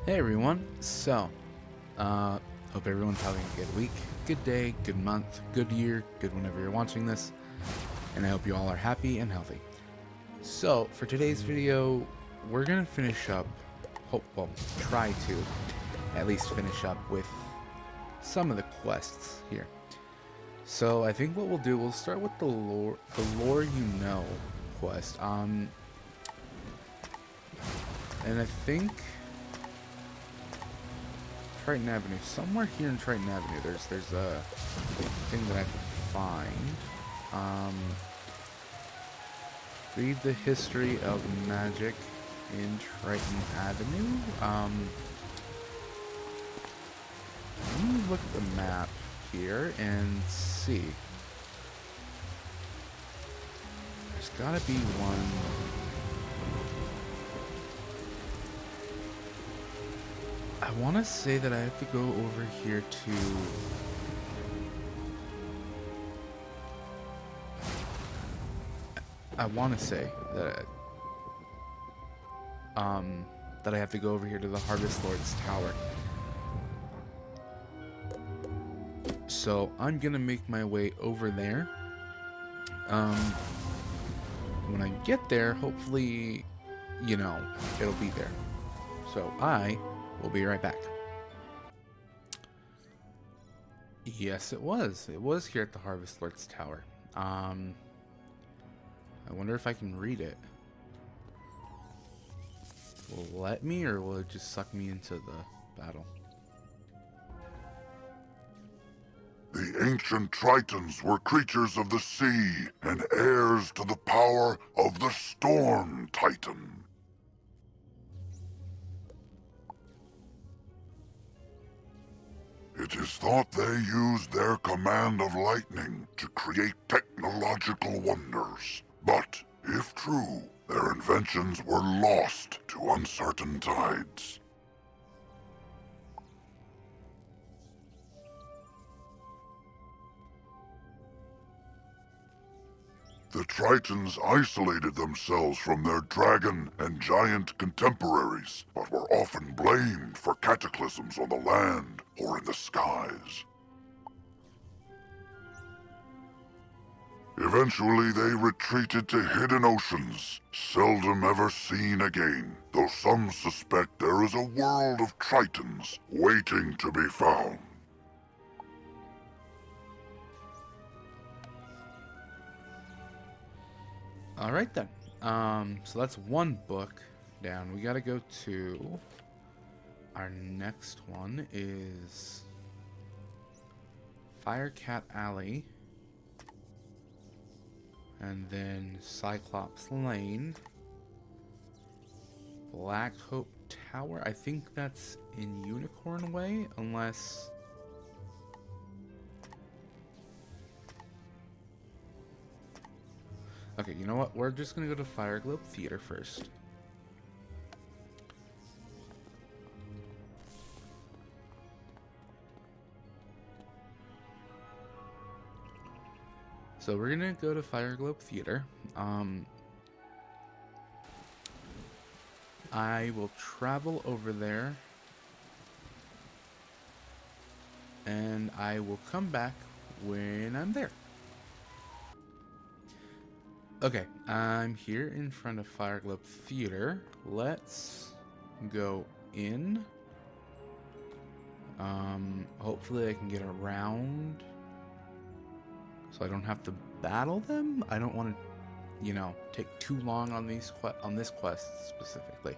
Hey everyone, hope everyone's having a good week, good day, good month, good year, good whenever you're watching this, and I hope you all are happy and healthy. So, for today's video, we're gonna finish up, try to at least finish up with some of the quests here. So, I think what we'll do, we'll start with the lore you know quest, and I think Triton Avenue. Somewhere here in Triton Avenue, there's a thing that I have to find. Read the history of magic in Triton Avenue. Let me look at the map here and see. There's gotta be one. I want to say that I have to go over here to I want to say that that I have to go over here to the Harvest Lord's Tower. So I'm gonna make my way over there. When I get there, hopefully, it'll be there. So we'll be right back. Yes, it was. It was here at the Harvest Lord's Tower. I wonder if I can read it. Will it let me, or will it just suck me into the battle? The ancient Tritons were creatures of the sea and heirs to the power of the Storm Titan. It is thought they used their command of lightning to create technological wonders. But, if true, their inventions were lost to uncertain tides. The Tritons isolated themselves from their dragon and giant contemporaries, but were often blamed for cataclysms on the land or in the skies. Eventually, they retreated to hidden oceans, seldom ever seen again, though some suspect there is a world of Tritons waiting to be found. Alright then. So that's one book down. We gotta go to... Our next one is... Firecat Alley. And then Cyclops Lane. Black Hope Tower. I think that's in Unicorn Way, unless... Okay, you know what? We're just gonna go to Fireglobe Theater first. So we're gonna go to Fireglobe Theater. I will travel over there, and I will come back when I'm there. Okay, I'm here in front of Fireglobe Theater. Let's go in. Hopefully I can get around so I don't have to battle them. I don't want to, take too long on this quest specifically.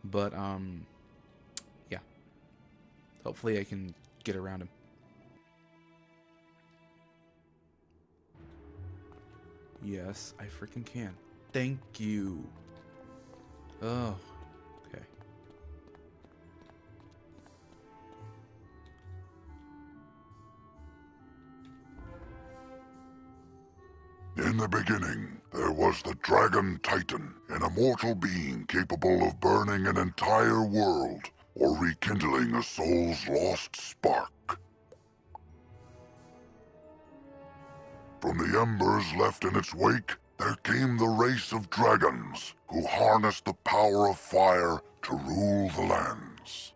But yeah. Hopefully I can get around him. Yes, I freaking can. Thank you. Oh, okay. In the beginning, there was the Dragon Titan, an immortal being capable of burning an entire world or rekindling a soul's lost spark. From the embers left in its wake, there came the race of dragons, who harnessed the power of fire to rule the lands.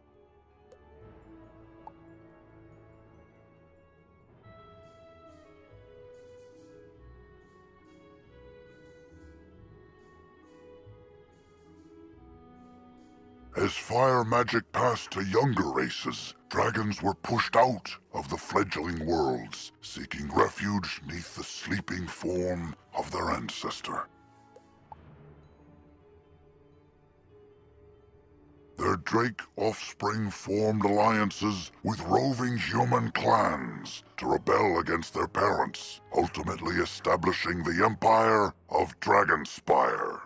As fire magic passed to younger races, dragons were pushed out of the fledgling worlds, seeking refuge neath the sleeping form of their ancestor. Their drake offspring formed alliances with roving human clans to rebel against their parents, ultimately establishing the empire of Dragonspire.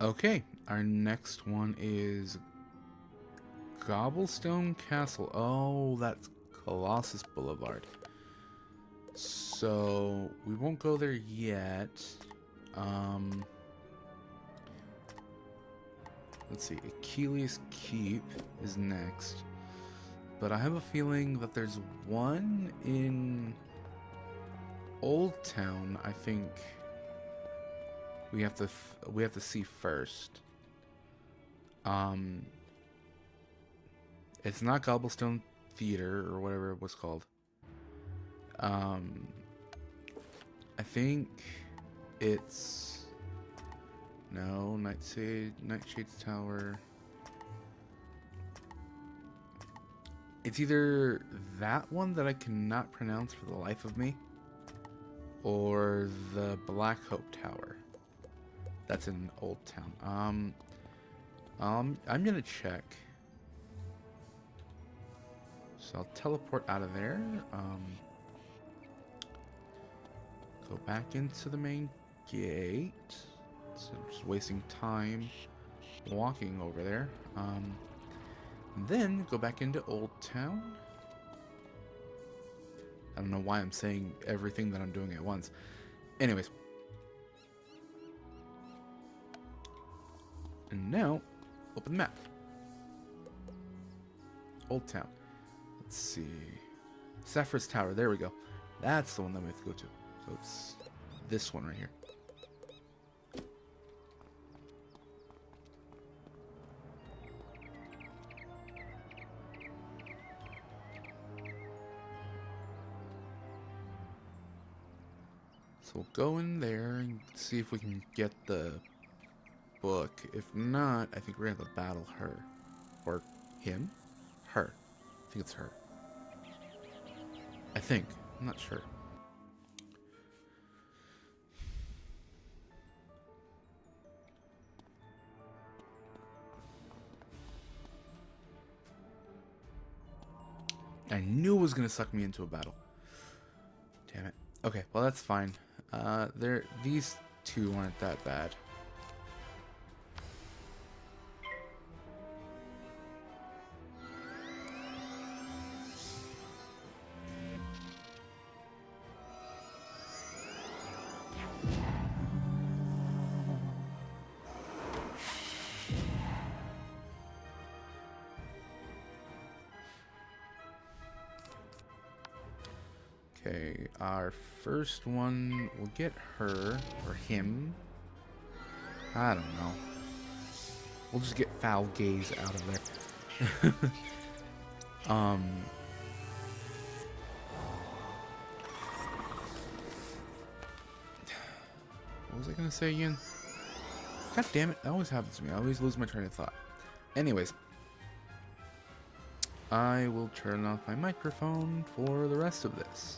Okay, our next one is Gobblestone Castle. Oh, that's Colossus Boulevard. So we won't go there yet. Let's see. Achilles Keep is next, but I have a feeling that there's one in Old Town. I think we have to see first. It's not Gobblestone Theater or whatever it was called. I think it's no Nightshade's Tower. It's either that one that I cannot pronounce for the life of me, or the Black Hope Tower. That's in Old Town. I'm gonna check. So I'll teleport out of there. Go back into the main gate. So I'm just wasting time walking over there. Then go back into Old Town. I don't know why I'm saying everything that I'm doing at once. Anyways. And now, open the map. Old Town. Let's see. Sapphire's Tower, there we go. That's the one that we have to go to. So it's this one right here. So we'll go in there and see if we can get the book. If not, I think we're gonna have to battle her. Or him? Her. I think it's her. I think. I'm not sure. I knew it was gonna suck me into a battle. Damn it. Okay, well that's fine. These two aren't that bad. Okay, our first one, we'll get her, or him. I don't know. We'll just get Foul Gaze out of there. What was I gonna say again? God damn it, that always happens to me. I always lose my train of thought. Anyways. I will turn off my microphone for the rest of this.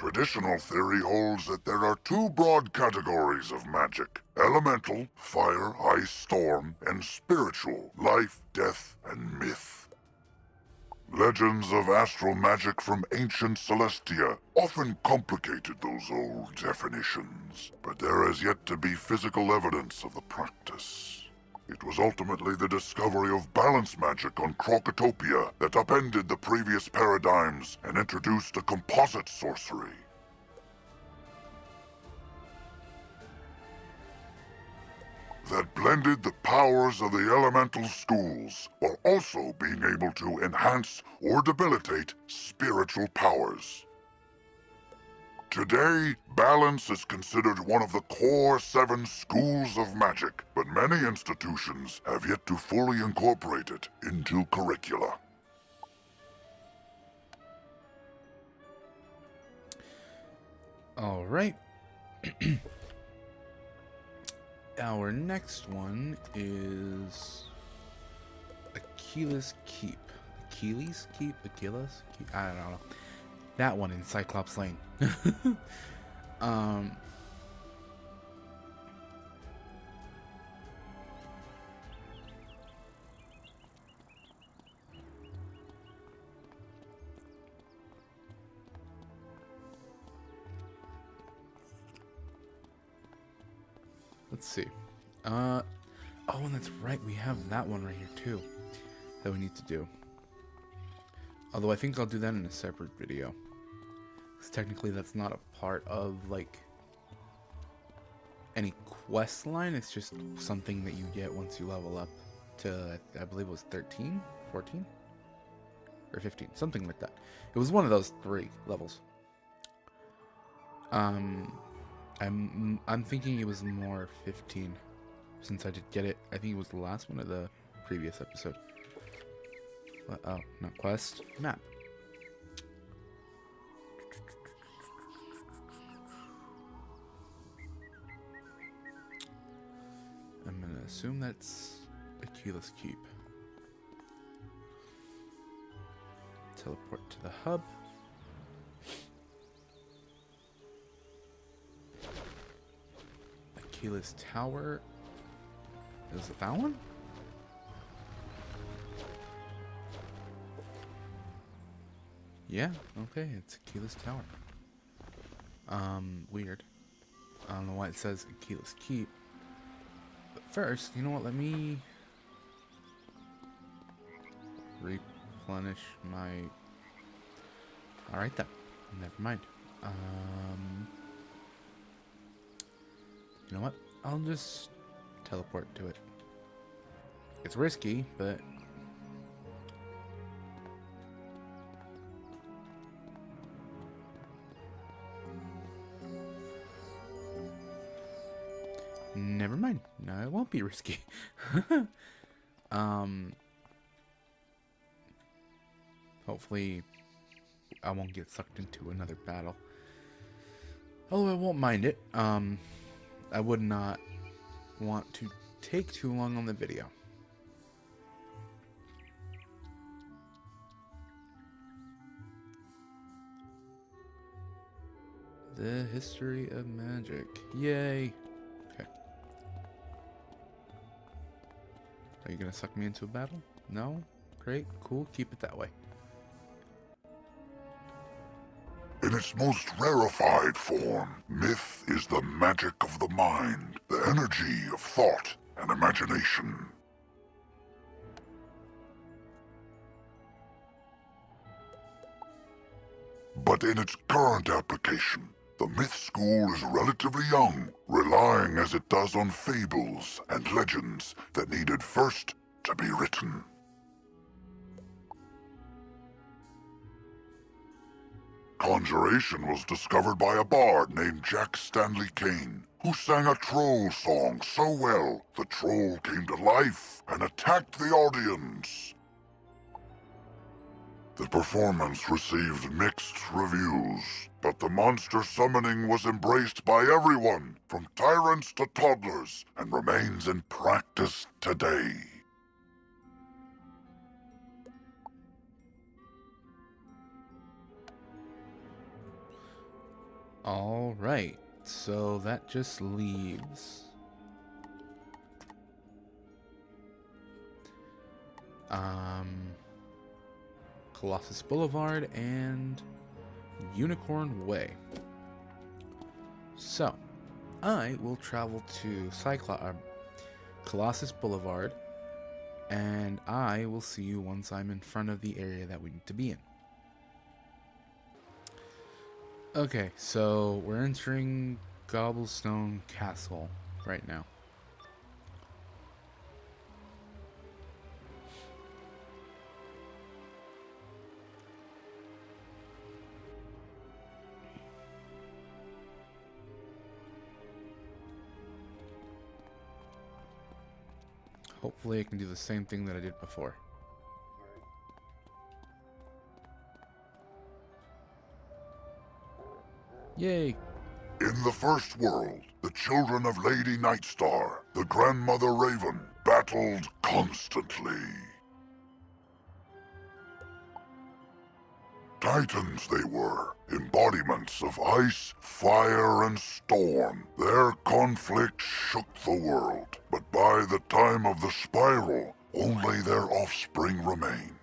Traditional theory holds that there are two broad categories of magic: elemental, fire, ice, storm, and spiritual, life, death, and myth. Legends of astral magic from ancient Celestia often complicated those old definitions, but there has yet to be physical evidence of the practice. It was ultimately the discovery of balance magic on Krokotopia that upended the previous paradigms and introduced a composite sorcery. That blended the powers of the elemental schools, while also being able to enhance or debilitate spiritual powers. Today, balance is considered one of the core 7 schools of magic, but many institutions have yet to fully incorporate it into curricula. All right. Our next one is Achilles Keep. Achilles Keep? Achilles Keep? I don't know. That one in Cyclops Lane. Let's see. Oh, and that's right. We have that one right here too that we need to do. Although I think I'll do that in a separate video. Because technically that's not a part of, like, any quest line. It's just something that you get once you level up to, I believe it was 13? 14? Or 15. Something like that. It was one of those 3 levels. I'm thinking it was more 15. Since I did get it. I think it was the last one of the previous episode. Oh, not quest. Map. I'm gonna assume that's Achilles Keep. Teleport to the hub. Achilles Tower. Is it that one? Yeah, okay, it's Achilles Tower. Weird. I don't know why it says Achilles Keep. But first, you know what, let me replenish my... Alright then, never mind. You know what, I'll just teleport to it. It's risky, but... Never mind. No, it won't be risky. Hopefully I won't get sucked into another battle. Although I won't mind it. I would not want to take too long on the video. The history of magic. Yay. Okay. Are you gonna suck me into a battle? No? Great. Cool. Keep it that way. In its most rarefied form, myth is the magic of the mind, the energy of thought and imagination. But in its current application, the myth school is relatively young, relying as it does on fables and legends that needed first to be written. Conjuration was discovered by a bard named Jack Stanley Kane, who sang a troll song so well, the troll came to life and attacked the audience. The performance received mixed reviews, but the monster summoning was embraced by everyone, from tyrants to toddlers, and remains in practice today. All right, so that just leaves Colossus Boulevard and Unicorn Way. So I will travel to Colossus Boulevard, and I will see you once I'm in front of the area that we need to be in. Okay, so we're entering Gobblestone Castle right now. Hopefully I can do the same thing that I did before. Yay! In the first world, the children of Lady Nightstar, the grandmother Raven, battled constantly. Titans they were, embodiments of ice, fire, and storm. Their conflict shook the world, but by the time of the spiral, only their offspring remained.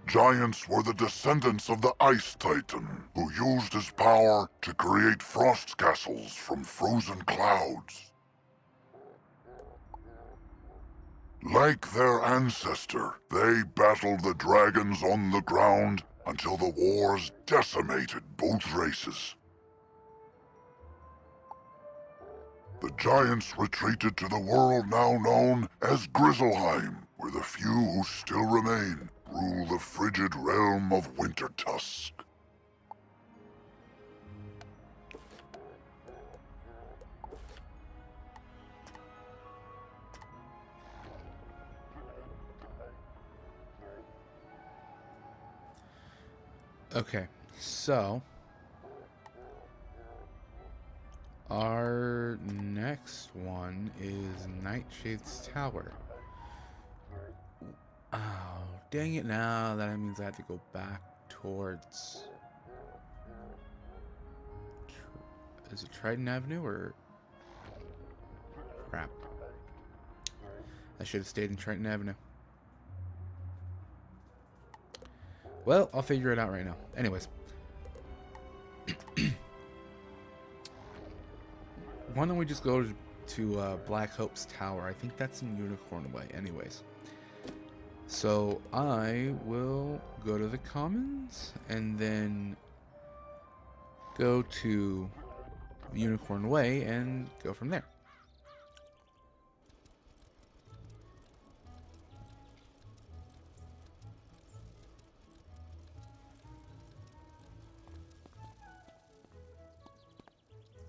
Giants were the descendants of the Ice Titan, who used his power to create frost castles from frozen clouds. Like their ancestor, they battled the dragons on the ground until the wars decimated both races. The giants retreated to the world now known as Grizzleheim, where the few who still remain rule the frigid realm of Wintertusk. Okay, so our next one is Nightshade's Tower. Oh, dang it now. That means I have to go back towards... Is it Trident Avenue or... Crap. I should have stayed in Trident Avenue. Well, I'll figure it out right now. Anyways. Why don't we just go to Black Hope's Tower? I think that's in Unicorn Way. Anyways. So I will go to the Commons and then go to the Unicorn Way and go from there.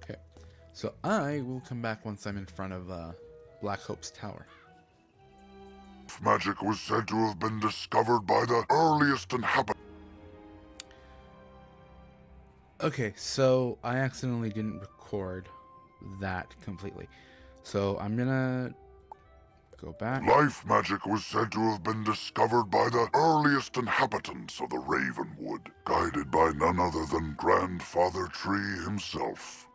Okay, so I will come back once I'm in front of Black Hope's Tower. Magic was said to have been discovered by the earliest inhabitants. Okay, so I accidentally didn't record that completely. So I'm gonna go back. Life magic was said to have been discovered by the earliest inhabitants of the Ravenwood, guided by none other than Grandfather Tree himself.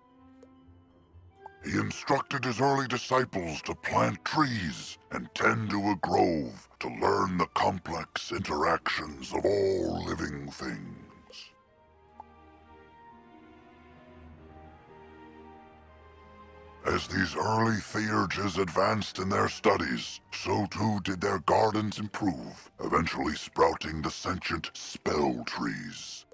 He instructed his early disciples to plant trees and tend to a grove to learn the complex interactions of all living things. As these early theurges advanced in their studies, so too did their gardens improve, eventually sprouting the sentient spell trees.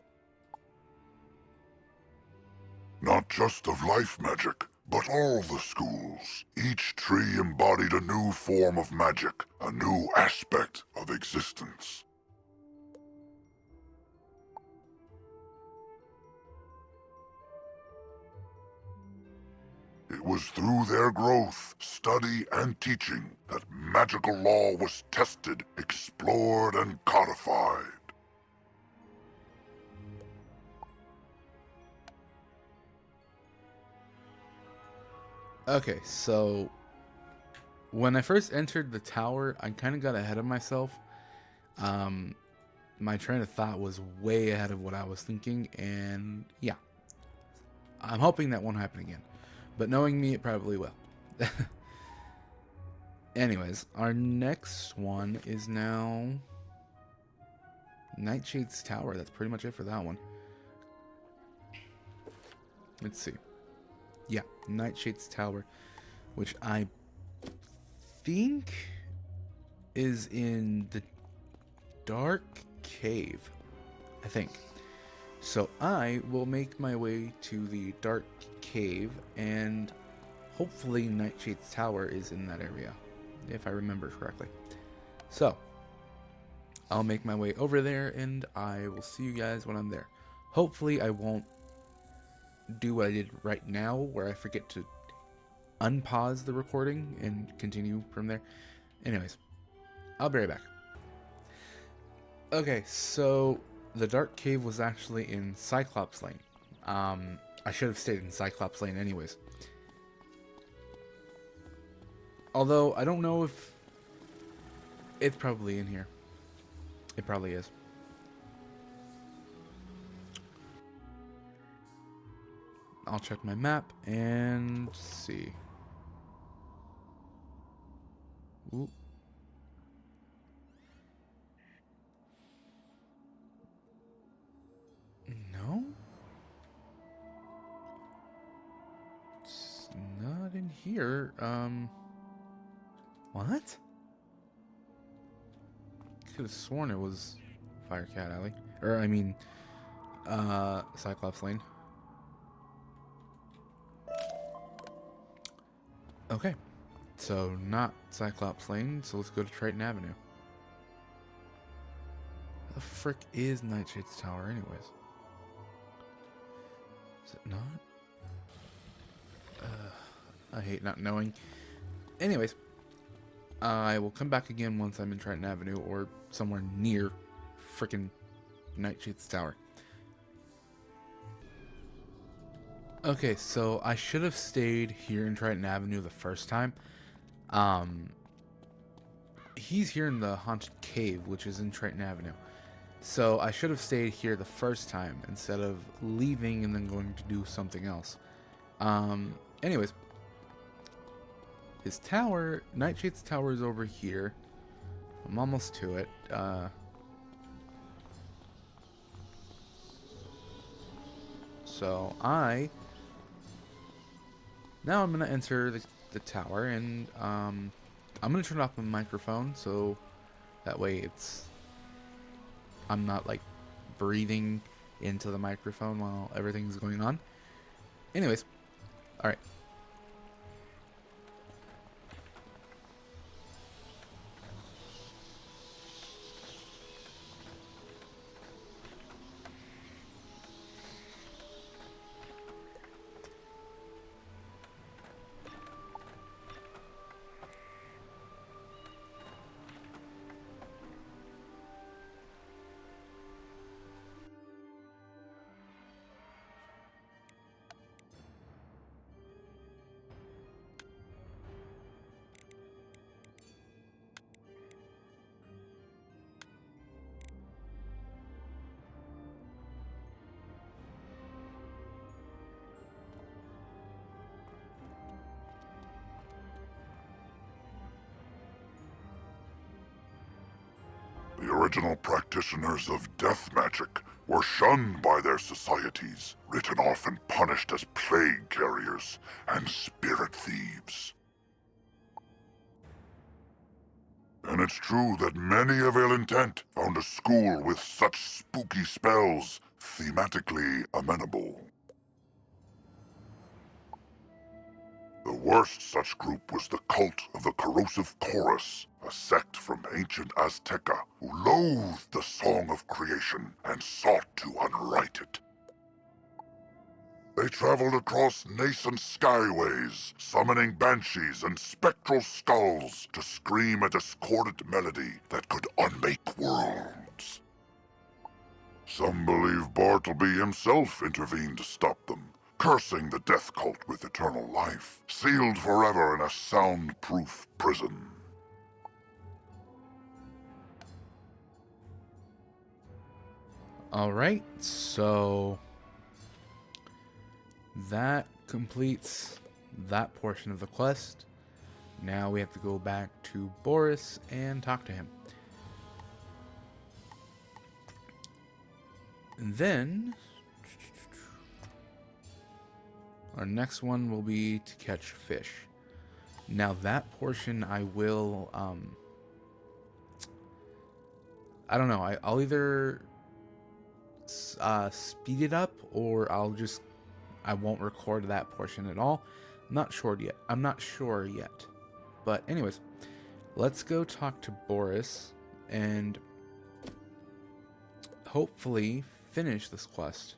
Not just of life magic, but all the schools. Each tree embodied a new form of magic, a new aspect of existence. It was through their growth, study, and teaching that magical law was tested, explored, and codified. Okay, so when I first entered the tower, I kind of got ahead of myself. my train of thought was way ahead of what I was thinking, and yeah. I'm hoping that won't happen again. But knowing me, it probably will. Anyways, our next one is now Nightshade's Tower. That's pretty much it for that one. Let's see. Yeah, Nightshade's Tower, which I think is in the Dark Cave. I think. So I will make my way to the Dark Cave, and hopefully Nightshade's Tower is in that area, if I remember correctly. So I'll make my way over there, and I will see you guys when I'm there. Hopefully I won't do what I did right now, where I forget to unpause the recording and continue from there. Anyways, I'll be right back. Okay, so the Dark Cave was actually in Cyclops Lane. I should have stayed in Cyclops Lane anyways. Although, I don't know if it's probably in here. It probably is. I'll check my map and see. Ooh. No? It's not in here. What? Could have sworn it was Firecat Alley. Or, I mean, Cyclops Lane. Okay. So, not Cyclops Lane, so let's go to Triton Avenue. The frick is Nightshade's Tower, anyways? Is it not? I hate not knowing. Anyways, I will come back again once I'm in Triton Avenue or somewhere near frickin' Nightshade's Tower. Okay, so I should have stayed here in Triton Avenue the first time. He's here in the Haunted Cave, which is in Triton Avenue. So I should have stayed here the first time instead of leaving and then going to do something else. Anyways, his tower, Nightshade's Tower, is over here. I'm almost to it. So now I'm gonna enter the tower, and I'm gonna turn off my microphone so that way I'm not like breathing into the microphone while everything's going on. Anyways, all right. The original practitioners of death magic were shunned by their societies, written off and punished as plague carriers and spirit thieves. And it's true that many of ill intent found a school with such spooky spells thematically amenable. The worst such group was the cult of the Corrosive Chorus, a sect from ancient Azteca who loathed the song of creation and sought to unwrite it. They traveled across nascent skyways, summoning banshees and spectral skulls to scream a discordant melody that could unmake worlds. Some believe Bartleby himself intervened to stop them, cursing the death cult with eternal life, sealed forever in a soundproof prison. Alright, so that completes that portion of the quest. Now we have to go back to Boris and talk to him. And then our next one will be to catch fish. Now that portion I will, I don't know, I'll either speed it up, or I won't record that portion at all. I'm not sure yet. But anyways, let's go talk to Boris and hopefully finish this quest.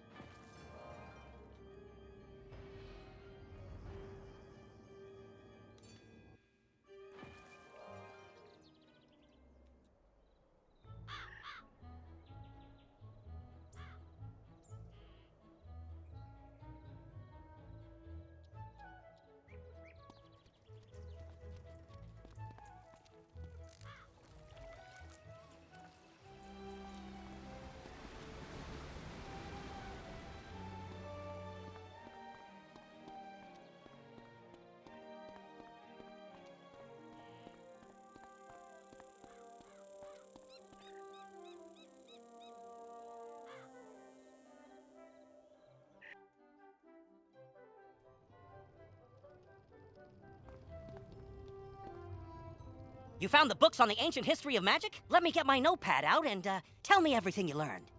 You found the books on the ancient history of magic? Let me get my notepad out and, tell me everything you learned.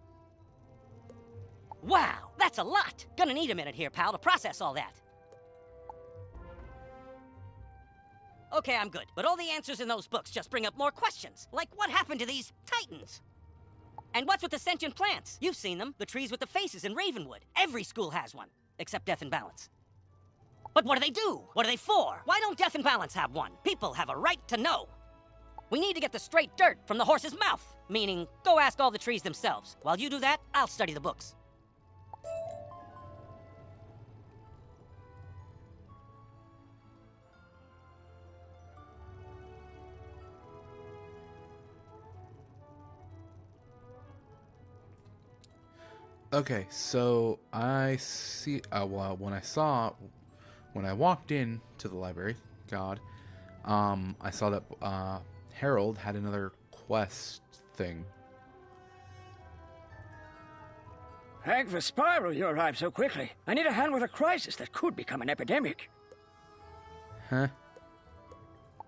Wow, that's a lot! Gonna need a minute here, pal, to process all that. Okay, I'm good, but all the answers in those books just bring up more questions. Like, what happened to these titans? And what's with the sentient plants? You've seen them, the trees with the faces in Ravenwood. Every school has one, except Death and Balance. But what do they do? What are they for? Why don't Death and Balance have one? People have a right to know. We need to get the straight dirt from the horse's mouth. Meaning, go ask all the trees themselves. While you do that, I'll study the books. Okay, so I see, well, when I walked in to the library, I saw that, Harold had another quest thing. Thank the Spiral you arrived so quickly. I need a hand with a crisis that could become an epidemic. Huh?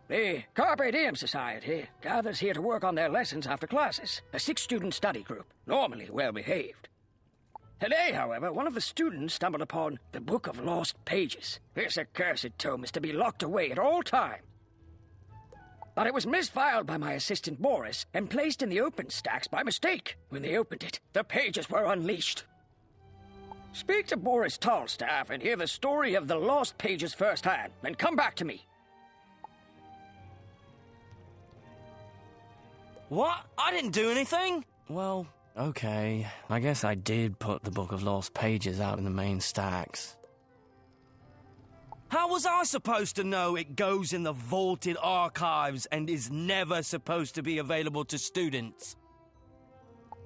The Carpe Diem Society gathers here to work on their lessons after classes. A 6-student study group, normally well-behaved. Today, however, one of the students stumbled upon the Book of Lost Pages. This accursed tome is to be locked away at all times. But it was misfiled by my assistant Boris and placed in the open stacks by mistake. When they opened it, the pages were unleashed. Speak to Boris Tallstaff and hear the story of the lost pages firsthand, and come back to me. What? I didn't do anything? Well, okay. I guess I did put the Book of Lost Pages out in the main stacks. How was I supposed to know it goes in the vaulted archives and is never supposed to be available to students?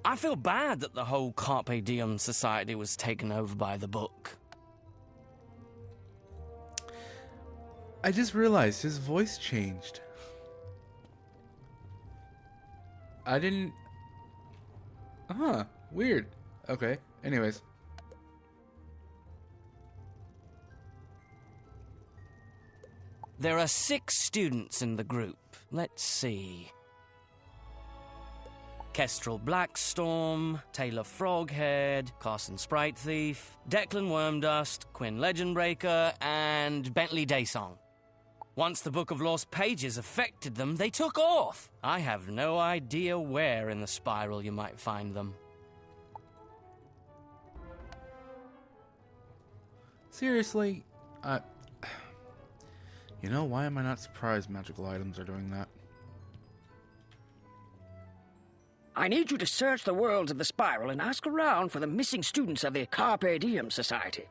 I feel bad that the whole Carpe Diem Society was taken over by the book. I just realized his voice changed. I didn't... Huh, weird. Okay, anyways. There are 6 students in the group. Let's see. Kestrel Blackstorm, Taylor Froghead, Carson Sprite Thief, Declan Wormdust, Quinn Legendbreaker, and Bentley Daysong. Once the Book of Lost Pages affected them, they took off. I have no idea where in the spiral you might find them. Seriously? You know, why am I not surprised magical items are doing that? I need you to search the worlds of the Spiral and ask around for the missing students of the Carpe Diem Society.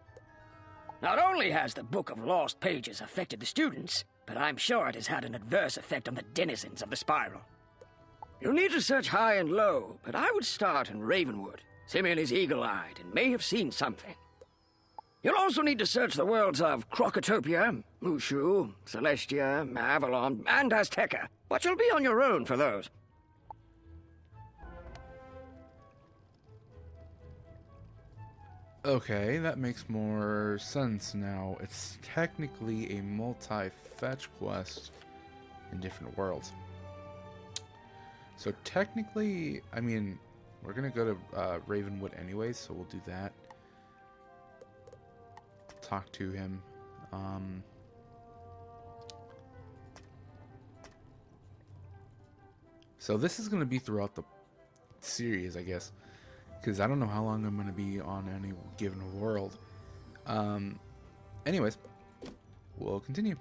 Not only has the Book of Lost Pages affected the students, but I'm sure it has had an adverse effect on the denizens of the Spiral. You need to search high and low, but I would start in Ravenwood. Simeon is eagle-eyed and may have seen something. You'll also need to search the worlds of Krokotopia, Mushu, Celestia, Avalon, and Azteca, but you'll be on your own for those. Okay, that makes more sense now. It's technically a multi-fetch quest in different worlds. So technically, I mean, we're gonna go to Ravenwood anyways, so we'll do that. Talk to him. So this is gonna be throughout the series, I guess, because I don't know how long I'm gonna be on any given world. Anyways, we'll continue.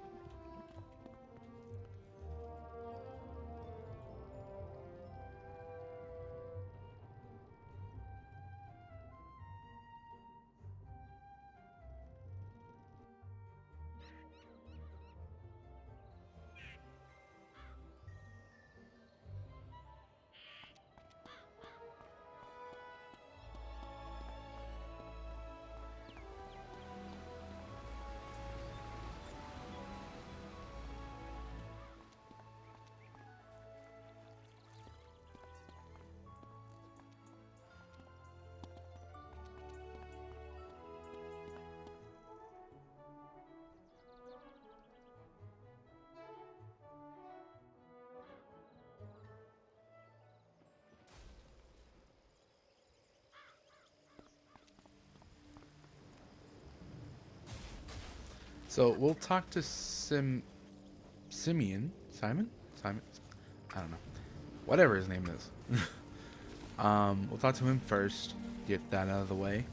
So we'll talk to Simon? I don't know. Whatever his name is. We'll talk to him first. Get that out of the way.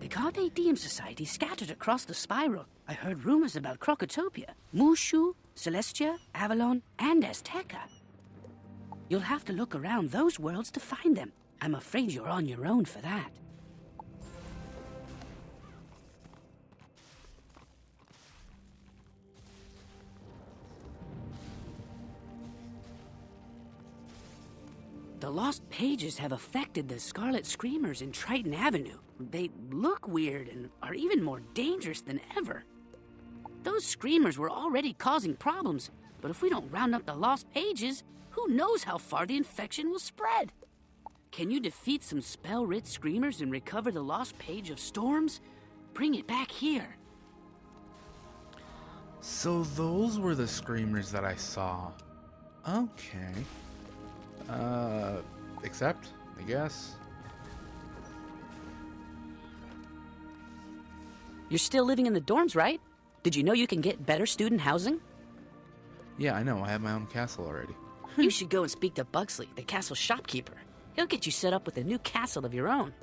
The Carpe Society scattered across the spiral. I heard rumors about Krokotopia, Mushu, Celestia, Avalon, and Azteca. You'll have to look around those worlds to find them. I'm afraid you're on your own for that. The lost pages have affected the Scarlet Screamers in Triton Avenue. They look weird and are even more dangerous than ever. Those Screamers were already causing problems, but if we don't round up the lost pages, who knows how far the infection will spread? Can you defeat some spell-writ Screamers and recover the lost page of Storms? Bring it back here. So those were the Screamers that I saw. Okay. Accept, I guess. You're still living in the dorms, right? Did you know you can get better student housing? Yeah, I know. I have my own castle already. You should go and speak to Buxley, the castle shopkeeper. He'll get you set up with a new castle of your own.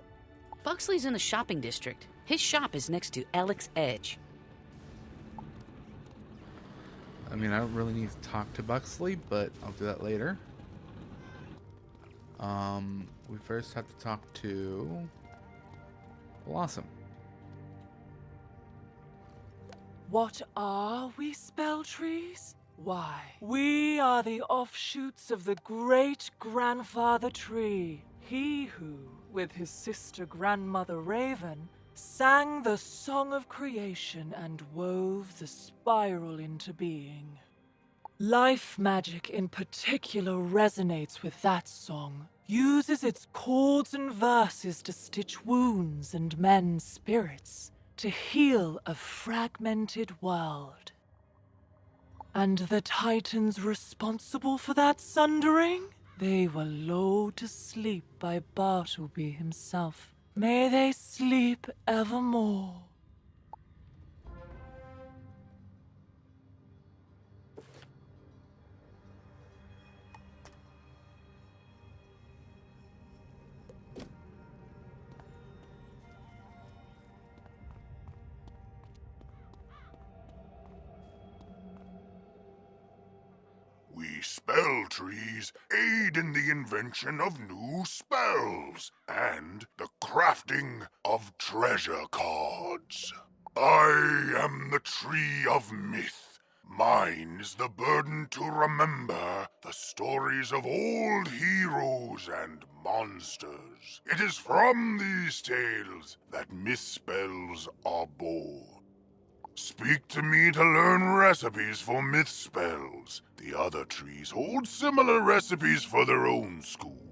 Buxley's in the shopping district. His shop is next to Alex Edge. I mean, I don't really need to talk to Buxley, but I'll do that later. We first have to talk to Blossom. What are we, spell trees? Why, we are the offshoots of the great-grandfather tree. He who, with his sister grandmother Raven, sang the song of creation and wove the spiral into being. Life magic in particular resonates with that song, uses its chords and verses to stitch wounds and mend spirits, to heal a fragmented world. And the titans responsible for that sundering? They were lulled to sleep by Bartleby himself. May they sleep evermore. We spell trees aid in the invention of new spells and the crafting of treasure cards. I am the tree of myth. Mine is the burden to remember the stories of old heroes heroes and monsters. It is from these tales that misspells are born. Speak to me to learn recipes for myth spells. The other trees hold similar recipes for their own schools.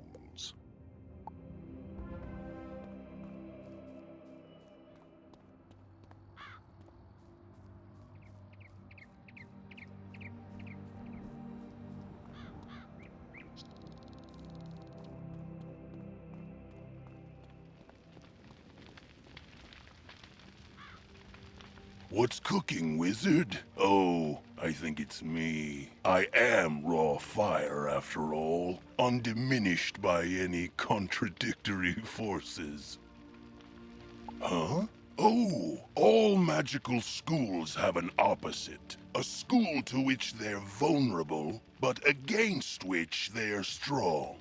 What's cooking, wizard? Oh, I think it's me. I am raw fire, after all, undiminished by any contradictory forces. Huh? Oh, all magical schools have an opposite. A school to which they're vulnerable, but against which they're strong.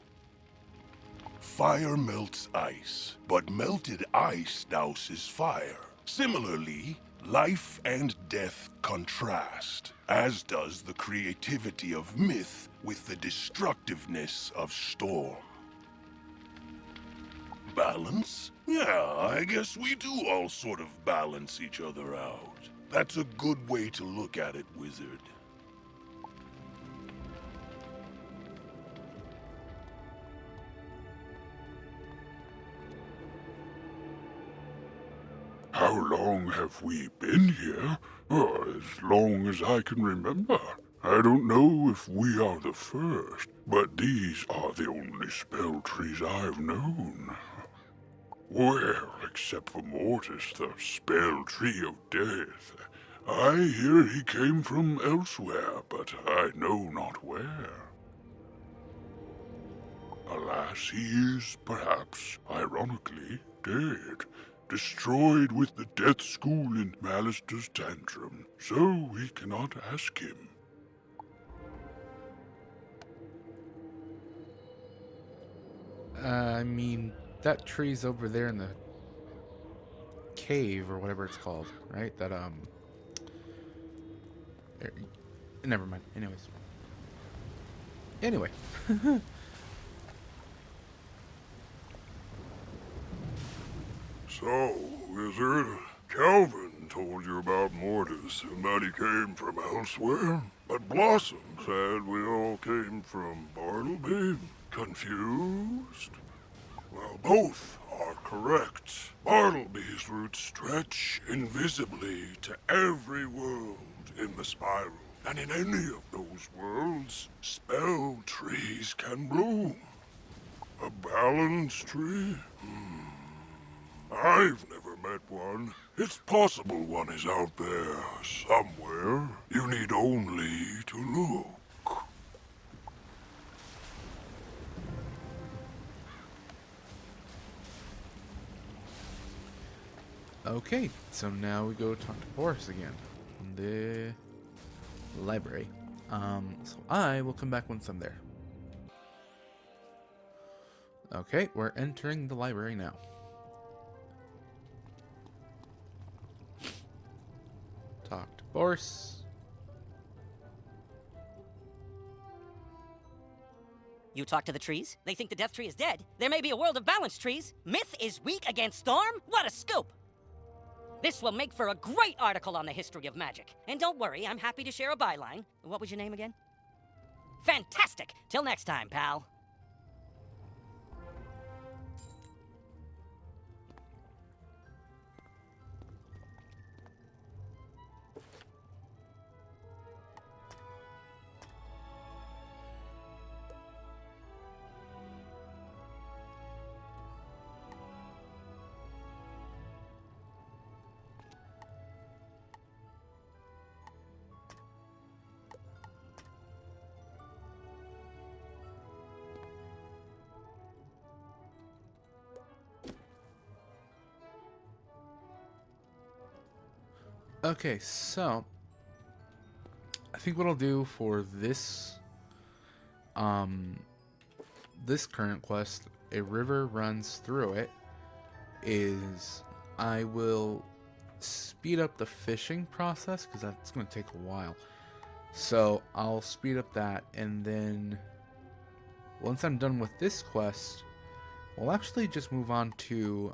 Fire melts ice, but melted ice douses fire. Similarly, life and death contrast, as does the creativity of myth with the destructiveness of storm. Balance? Yeah, I guess we do all sort of balance each other out. That's a good way to look at it, wizard. How long have we been here? As long as I can remember. I don't know if we are the first, but these are the only spell trees I've known. Well, except for Mortis, the spell tree of death. I hear he came from elsewhere, but I know not where. Alas, he is, perhaps, ironically, dead. Destroyed with the death school in Malister's tantrum, so we cannot ask him. I mean, that tree's over there in the cave or whatever it's called, right? That, never mind. Anyway. So, wizard, Calvin told you about Mortis and that he came from elsewhere? But Blossom said we all came from Bartleby. Confused? Well, both are correct. Bartleby's roots stretch invisibly to every world in the spiral. And in any of those worlds, spell trees can bloom. A balance tree? I've never met one. It's possible one is out there somewhere. You need only to look. Okay, so now we go talk to Boris again in the library. So I will come back once I'm there. Okay, we're entering the library now. Talk to Boris. You talk to the trees? They think the death tree is dead. There may be a world of balanced trees. Myth is weak against storm? What a scoop! This will make for a great article on the history of magic. And don't worry, I'm happy to share a byline. What was your name again? Fantastic! Till next time, pal. Okay, so I think what I'll do for this this current quest, a river runs through it, is I will speed up the fishing process because that's going to take a while. So I'll speed up that, and then once I'm done with this quest, we'll actually just move on to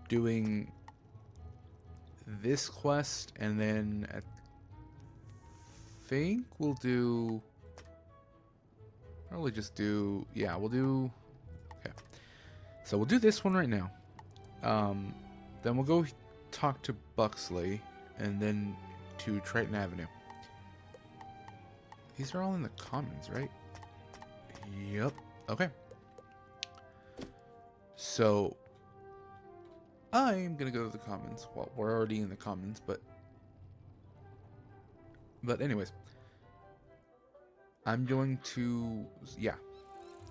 doing this quest, and then I think we'll do, probably just do, yeah, we'll do, okay. So we'll do this one right now. Then we'll go talk to Buxley, and then to Triton Avenue. These are all in the commons, right? Yep. Okay. So I'm gonna go to the commons. Well, we're already in the commons, but anyways, I'm going to, yeah,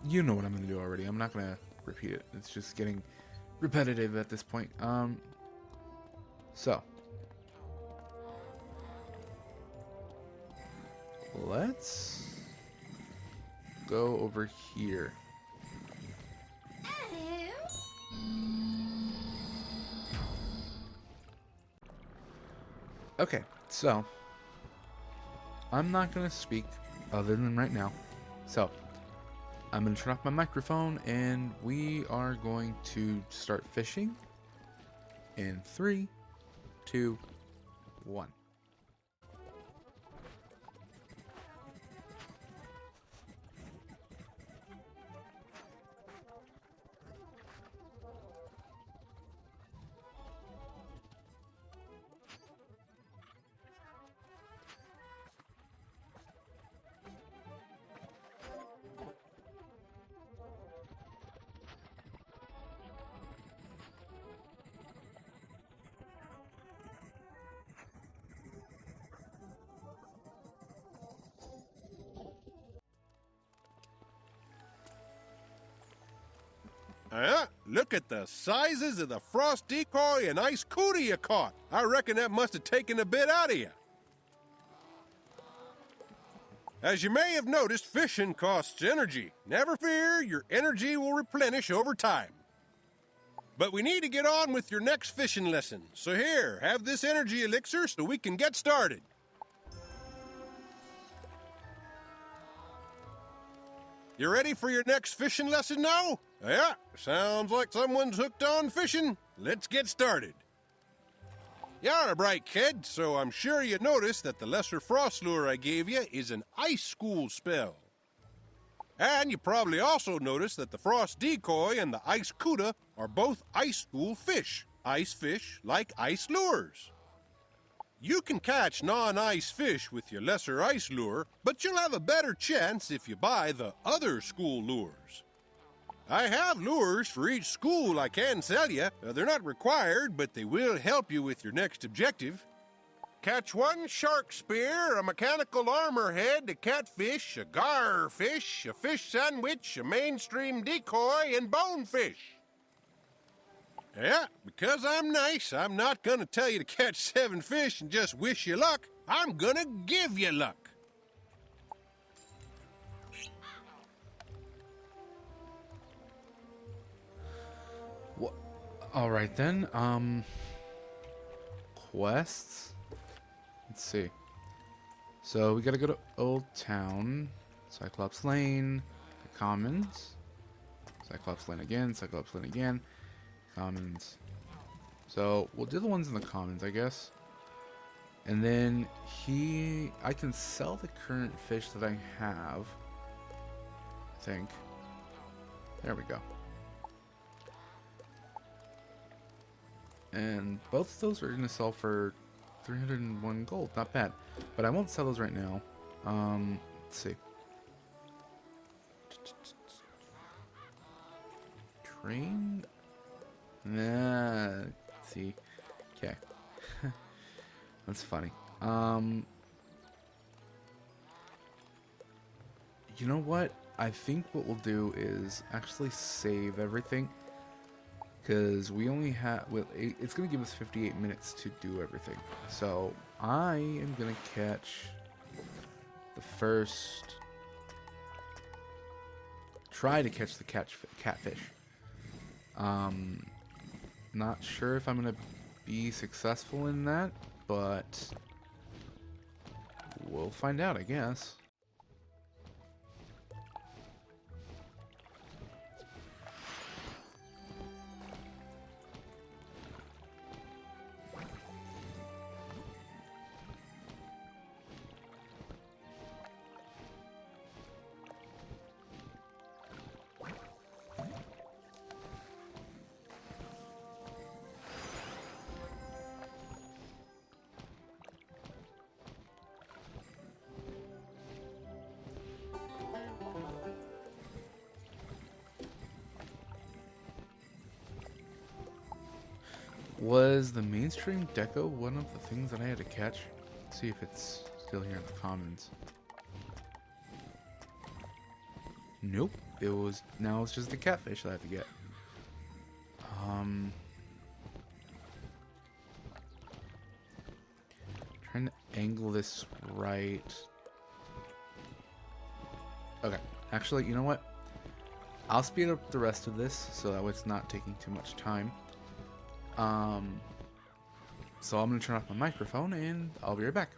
you know what I'm gonna do already. I'm not gonna repeat it. It's just getting repetitive at this point. So let's go over here. Okay, so I'm not gonna speak other than right now. So I'm gonna turn off my microphone and we are going to start fishing in 3, 2, 1. Look at the sizes of the frost decoy and ice cootie you caught. I reckon that must have taken a bit out of you. As you may have noticed, fishing costs energy. Never fear, your energy will replenish over time. But we need to get on with your next fishing lesson. So here, have this energy elixir so we can get started. You ready for your next fishing lesson now? Yeah, sounds like someone's hooked on fishing. Let's get started. You're a bright kid, so I'm sure you noticed that the lesser frost lure I gave you is an ice school spell. And you probably also noticed that the frost decoy and the ice cuda are both ice school fish. Ice fish like ice lures. You can catch non-ice fish with your lesser ice lure, but you'll have a better chance if you buy the other school lures. I have lures for each school I can sell you. They're not required, but they will help you with your next objective. Catch one shark spear, a mechanical armor head, a catfish, a garfish, a fish sandwich, a mainstream decoy, and bonefish. Yeah, because I'm nice, I'm not gonna tell you to catch 7 fish and just wish you luck. I'm gonna give you luck. What? All right then. Quests. Let's see. So we gotta go to Old Town, Cyclops Lane, the Commons, Cyclops Lane again, Cyclops Lane again, Commons. So we'll do the ones in the Commons, I guess. And then I can sell the current fish that I have. I think. There we go. And both of those are going to sell for 301 gold. Not bad. But I won't sell those right now. Let's see. Train? Nah. Let's see. Okay. That's funny. You know what? I think what we'll do is actually save everything. Because we only have, well, it's going to give us 58 minutes to do everything. So I am going to catch the first, try to catch the catfish. Not sure if I'm going to be successful in that, but we'll find out, I guess. Was the mainstream deco one of the things that I had to catch? Let's see if it's still here in the commons. Nope. Now it's just the catfish that I have to get. Trying to angle this right. Okay. Actually, you know what? I'll speed up the rest of this so that way it's not taking too much time. So I'm gonna turn off my microphone and I'll be right back.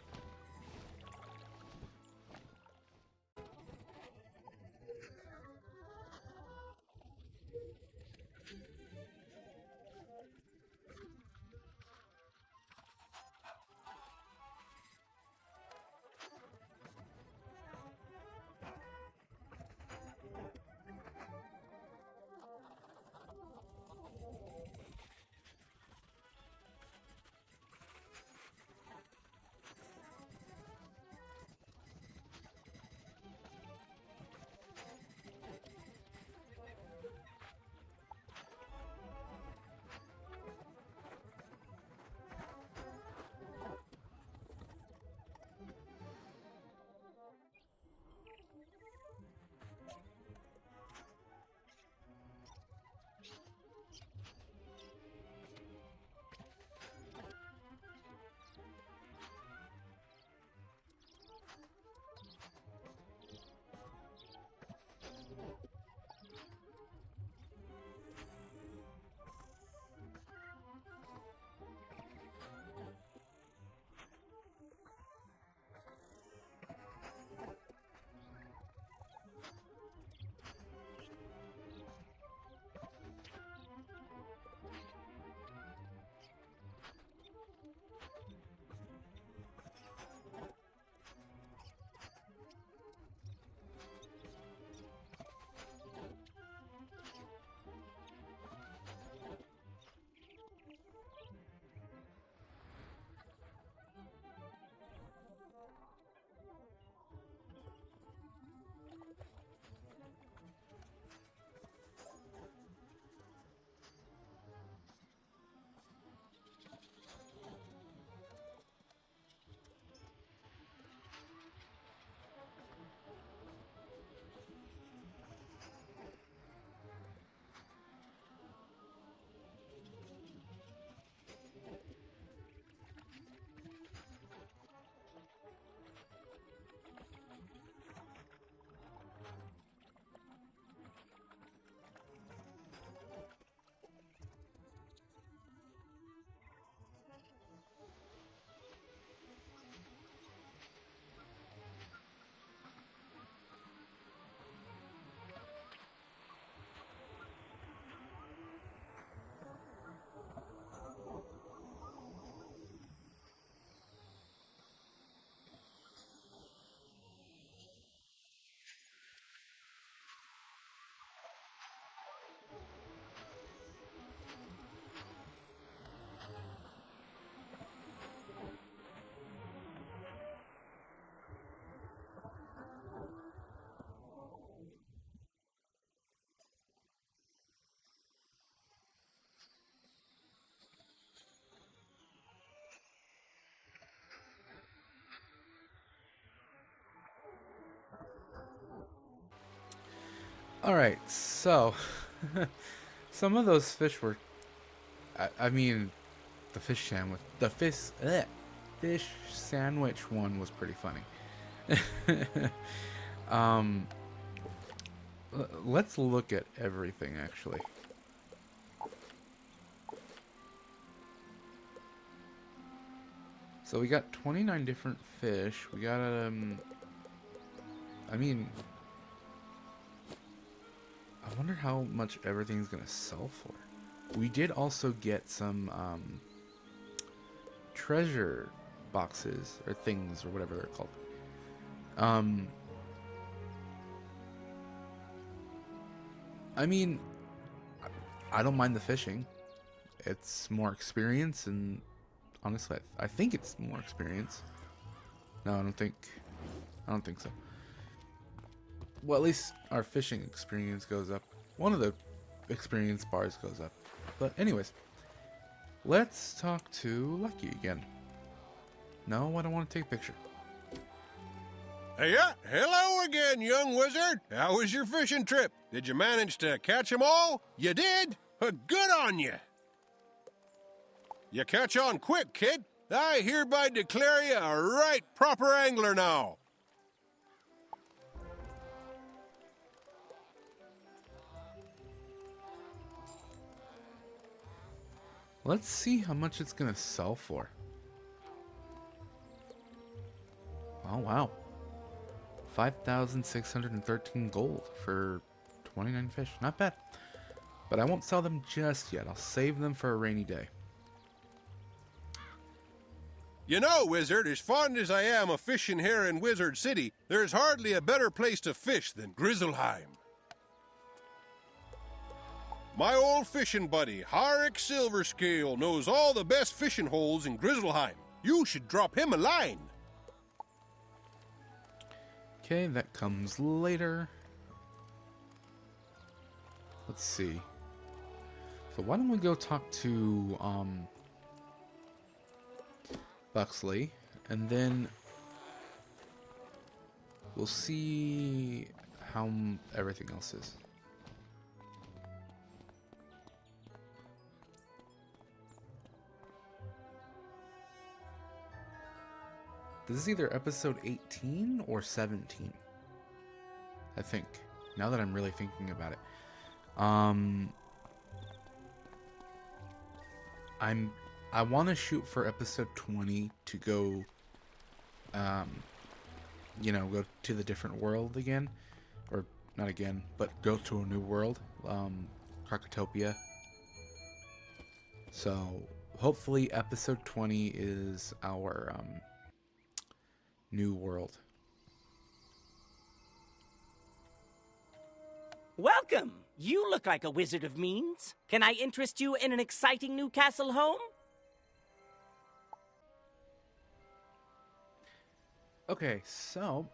Alright, so some of those fish were, I mean, the fish sandwich one was pretty funny. Let's look at everything actually. So we got 29 different fish. We got I mean, I wonder how much everything's gonna sell for. We did also get some treasure boxes or things or whatever they're called. I mean, I don't mind the fishing. It's more experience, and honestly, I think it's more experience. No, I don't think so. Well, at least our fishing experience goes up. One of the experience bars goes up. But anyways, let's talk to Lucky again. No, I don't want to take a picture. Yeah, hello again, young wizard. How was your fishing trip? Did you manage to catch 'em all? You did? Good on you. You catch on quick, kid. I hereby declare you a right proper angler now. Let's see how much it's gonna sell for. Oh wow. 5,613 gold for 29 fish. Not bad. But I won't sell them just yet. I'll save them for a rainy day. You know, wizard, as fond as I am of fishing here in Wizard City, there's hardly a better place to fish than Grizzleheim. My old fishing buddy, Harik Silverscale, knows all the best fishing holes in Grizzleheim. You should drop him a line. Okay, that comes later. Let's see. So why don't we go talk to Buxley, and then we'll see how everything else is. This is either episode 18 or 17, I think, now that I'm really thinking about it. I want to shoot for episode 20 to go, you know, go to the different world again, or not again, but go to a new world, Crocotopia. So hopefully episode 20 is our new world. Welcome! You look like a wizard of means. Can I interest you in an exciting new castle home? Okay, so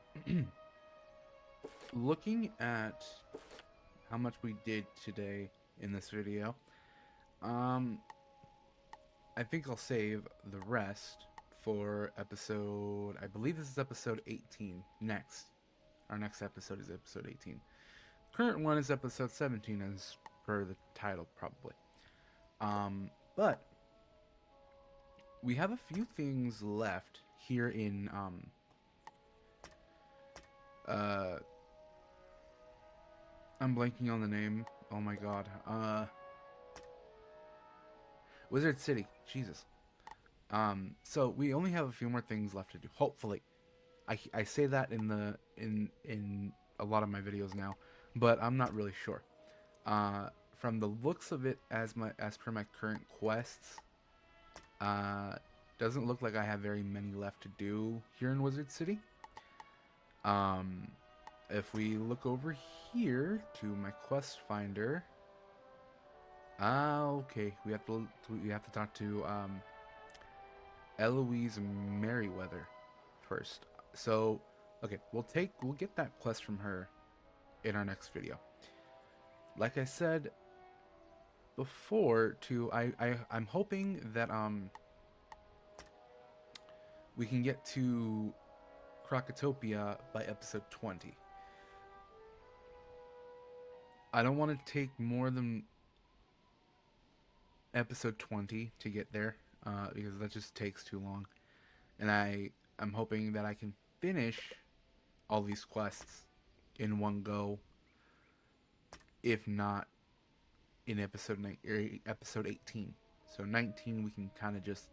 looking at how much we did today in this video, I think I'll save the rest for episode, I believe this is episode 18 next. Our next episode is episode 18. Current one is episode 17 as per the title probably. But we have a few things left here in I'm blanking on the name. Oh my god. Wizard City. Jesus. So we only have a few more things left to do. Hopefully. I say that in a lot of my videos now, but I'm not really sure. From the looks of it, as per my current quests, doesn't look like I have very many left to do here in Wizard City. If we look over here to my quest finder, okay, we have to talk to Eloise Merriweather first. So, okay, we'll get that quest from her in our next video. Like I said before, I'm hoping that we can get to Crocotopia by episode 20. I don't want to take more than episode 20 to get there, because that just takes too long. And I'm hoping that I can finish all these quests in one go, if not in episode 18. So 19 we can kind of just,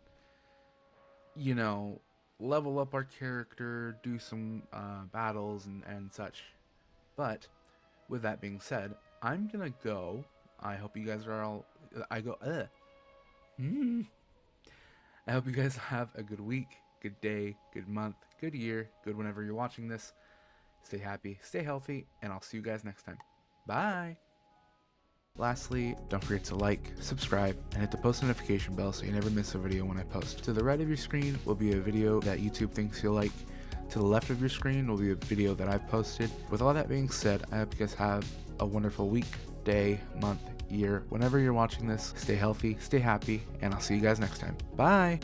you know, level up our character, do some battles and such. But with that being said, I'm gonna go. I hope you guys are all. I hope you guys have a good week, good day, good month, good year, good whenever you're watching this. Stay happy, stay healthy, and I'll see you guys next time. Bye. Lastly, don't forget to like, subscribe, and hit the post notification bell so you never miss a video when I post. To the right of your screen will be a video that YouTube thinks you'll like. To the left of your screen will be a video that I've posted. With all that being said, I hope you guys have a wonderful week, day, month, year, whenever you're watching this. Stay healthy, stay happy, and I'll see you guys next time. Bye!